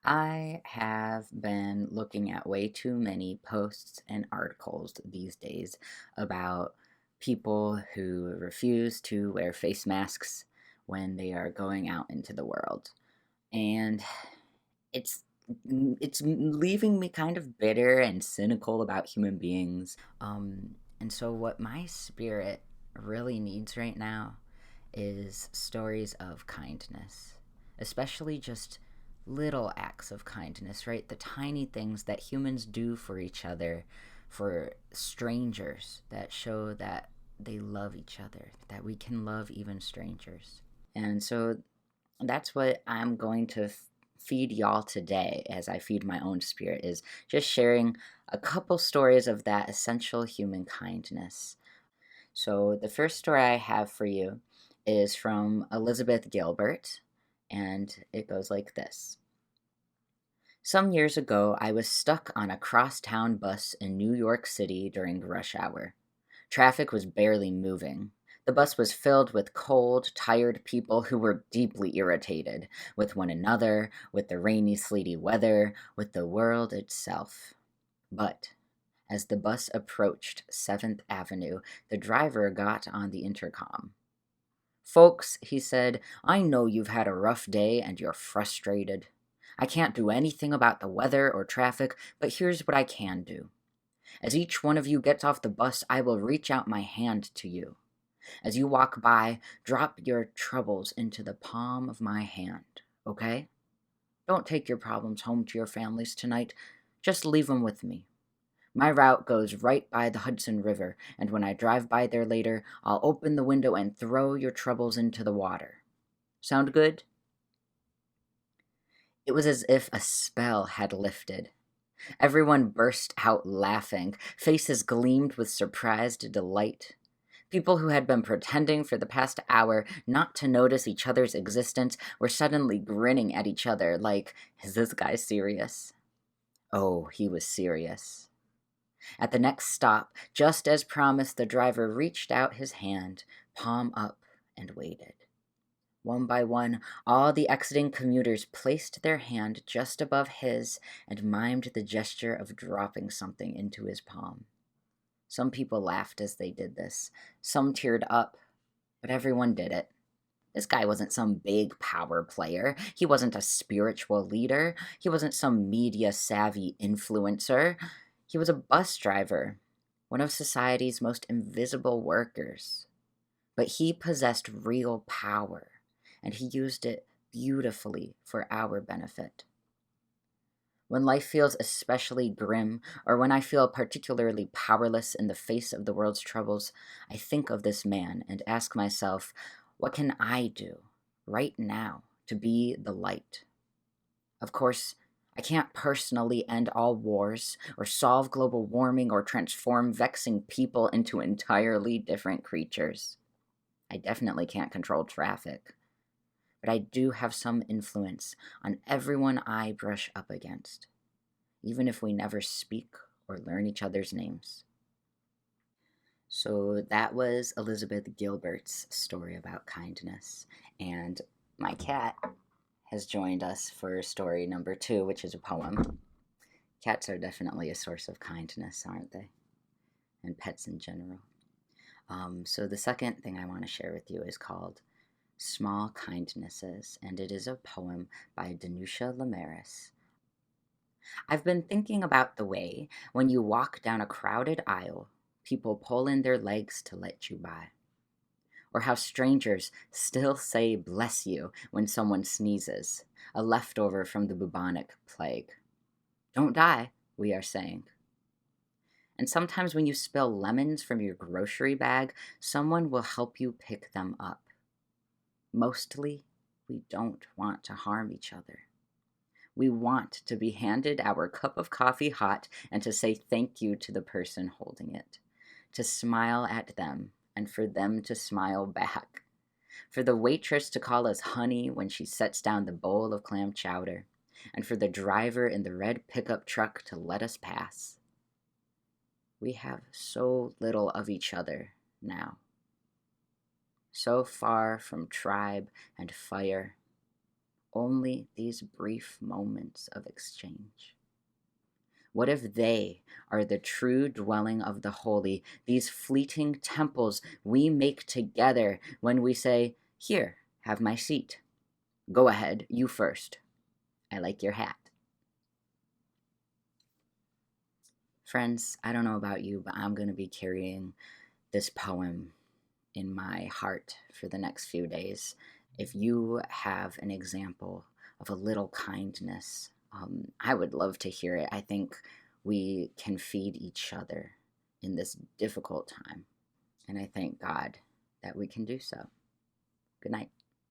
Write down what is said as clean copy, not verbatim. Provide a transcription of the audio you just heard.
I have been looking at way too many posts and articles these days about people who refuse to wear face masks when they are going out into the world. And it's it's leaving me kind of bitter and cynical about human beings. And so what my spirit really needs right now is stories of kindness, especially just little acts of kindness, right? The tiny things that humans do for each other, for strangers, that show that they love each other, that we can love even strangers. And so that's what I'm going to feed y'all today as I feed my own spirit, is just sharing a couple stories of that essential human kindness. So the first story I have for you is from Elizabeth Gilbert, and it goes like this. Some years ago, I was stuck on a crosstown bus in New York City during rush hour. Traffic was barely moving. The bus was filled with cold, tired people who were deeply irritated with one another, with the rainy, sleety weather, with the world itself. But as the bus approached 7th Avenue, the driver got on the intercom. "Folks," he said, "I know you've had a rough day and you're frustrated. I can't do anything about the weather or traffic, but here's what I can do. As each one of you gets off the bus, I will reach out my hand to you. As you walk by, drop your troubles into the palm of my hand, okay? Don't take your problems home to your families tonight. Just leave them with me. My route goes right by the Hudson River, and when I drive by there later, I'll open the window and throw your troubles into the water. Sound good?" It was as if a spell had lifted. Everyone burst out laughing. Faces gleamed with surprised delight. People who had been pretending for the past hour not to notice each other's existence were suddenly grinning at each other like, is this guy serious? Oh, he was serious. At the next stop, just as promised, the driver reached out his hand, palm up, and waited. One by one, all the exiting commuters placed their hand just above his and mimed the gesture of dropping something into his palm. Some people laughed as they did this. Some teared up, but everyone did it. This guy wasn't some big power player. He wasn't a spiritual leader. He wasn't some media-savvy influencer. He was a bus driver, one of society's most invisible workers. But he possessed real power, and he used it beautifully for our benefit. When life feels especially grim, or when I feel particularly powerless in the face of the world's troubles, I think of this man and ask myself, what can I do right now to be the light? Of course, I can't personally end all wars, or solve global warming, or transform vexing people into entirely different creatures. I definitely can't control traffic, but I do have some influence on everyone I brush up against, even if we never speak or learn each other's names. So that was Elizabeth Gilbert's story about kindness. And my cat has joined us for story number 2, which is a poem. Cats are definitely a source of kindness, aren't they? And pets in general. So the second thing I want to share with you is called Small Kindnesses, and it is a poem by Danusha Laméris. I've been thinking about the way, when you walk down a crowded aisle, people pull in their legs to let you by. Or how strangers still say bless you when someone sneezes, a leftover from the bubonic plague. Don't die, we are saying. And sometimes when you spill lemons from your grocery bag, someone will help you pick them up. Mostly, we don't want to harm each other. We want to be handed our cup of coffee hot and to say thank you to the person holding it, to smile at them and for them to smile back, for the waitress to call us honey when she sets down the bowl of clam chowder, and for the driver in the red pickup truck to let us pass. We have so little of each other now. So far from tribe and fire, only these brief moments of exchange? What if they are the true dwelling of the holy, these fleeting temples we make together when we say, "Here, have my seat. Go ahead, you first. I like your hat." Friends, I don't know about you, but I'm going to be carrying this poem in my heart for the next few days. If you have an example of a little kindness, I would love to hear it. I think we can feed each other in this difficult time. And I thank God that we can do so. Good night.